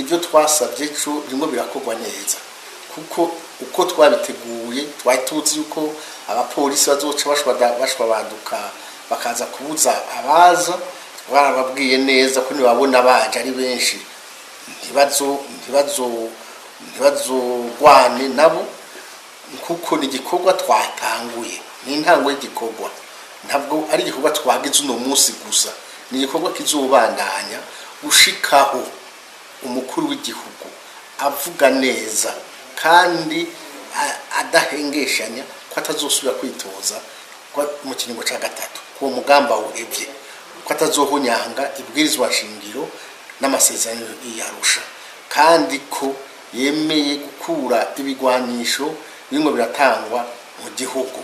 ibyo twasabye cyo birimo birakorwa neza kuko uko twabiteguye twari tuzi yuko abapolisi bazoca bashwabaduka bakaza kubuza abaza barababwiye neza ko nibabona baje ari benshi ntibazogwane nabo kuko ni igikorwa twatanguye ni intango y'igikorwa ntabwo ari igikorwa twagize uno munsi gusa ni igikorwa kizobandanya gushikaho umukuru w'igihugu avuga neza kandi adahengeshanya ko atazosubira kwitoza mu kiringo cya gatatu ku mugamba uhebye ko atazohunyanga ibwirizwa shingiro n'amasezerano y'Arusha kandi ko yemeye gukura ibigwanisho bimwe biratangwa mu gihugu.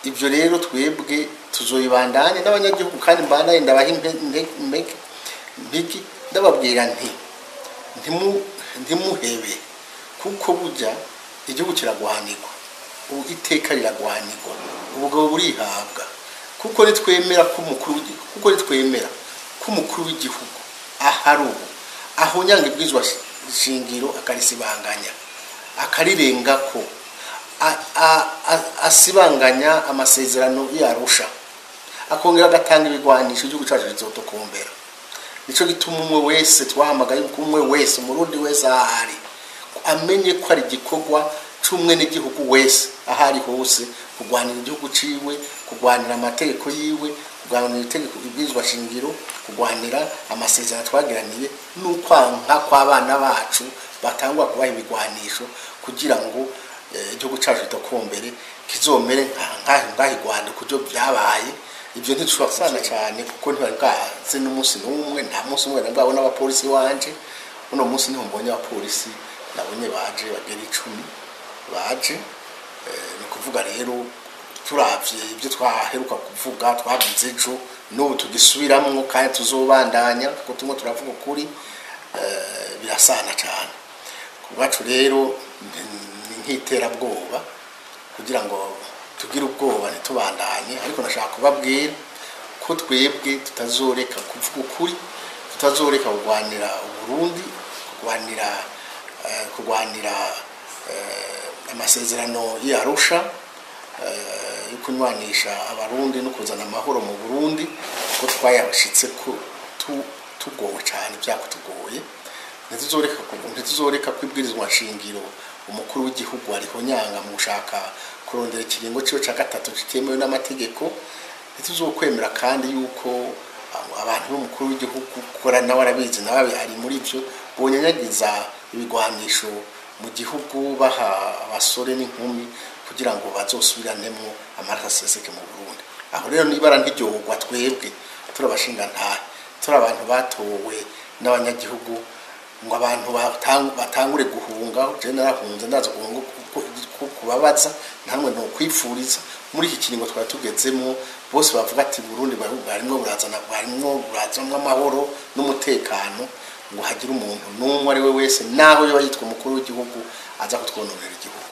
Ibyo rero twebwe tuzoyibandanye n'abanyagihugu kandi mbanaye ndabaha impiki ndababwira ntimuhebe kuko burya igihugu kiragwanirwa iteka riragwanirwa ubugabo burihabwa kuko nitwemera ko umukuru w'igihugu aharubu aho nyanga ibwizwa shingiro akarisibanganya akarirenga ko asibanganya amasezerano y'Arusha akongera agatanga ibigwanisho igihugu cyacu kizotokombera. Nico gituma umwe wese twahamagaye umwe wese umurundi wese ahari amenye ko ari gikorwa cumwe n'igihugu wese ahari hose kugwanira igihugu ciwe kugwanira amategeko yiwe kugwanira itegeko ibwizwa shingiro kugwanira amasezerano twagiraniye n'ukwanka kw'abana bacu batangwa kubaha ibigwanisho kugira ngo igihugu cyacu gitokombere kizomere nk'ahigwanda kujo byabaye. Ibyo ntitubasana cyane kuko ntibari bwaze n'umunsi n'umwe nta munsi umwe nabwo abapolisi wanje uno munsi niho mbonye abapolisi nabonye baje bagera 10 baje ni kuvuga rero turavye ibyo twaheruka kuvuga twabize ejo n'ubu tugisubiramwo kandi tuzobandanya kuko tumwe turavuga kuri birasana cyane kubacu rero nk'iterabwoba kugira ngo tugira ubwoba ntitubandanye ariko nashaka kubabwira ko twebwe tutazoreka kuvuga ukuri tutazoreka kugwanira Burundi kugwanira amasezerano y'Arusha yo kunywanisha abarundi no kuzana amahoro mu Burundi ko twayabashitse ko tugowe cyane byakutugoye ntituzoreka kwibwirizwa shingiro umukuru w'igihugu ariho nyanga mu gushaka kurondera ikiringo cyo cya gatatu kitemewe n'amategeko. Ntituzokwemera kandi yuko abantu b'umukuru w'igihugu kora nawe arabizi nawe ari muri byo bonyanyagiza ibigwanisho mu gihugu baha abasore n'inkumi kugira ngo bazosubiranemo amaraso aseseke mu Burundi. Aho rero nibara ntijyogwa twebwe turabashinga ntahe turi abantu batowe n'abanyagihugu ngo abantu batangure guhunga je narahunze ndaza guhunga kubabaza ntamwe no kwifuriza muri iki kiringo twaratugezemo bose bavuga ati Burundi barimo burazamwa amahoro n'umutekano ngo hagira umuntu n'umwe ari we wese naho yo yitwa umukuru w'igihugu aza kutwononera igihugu.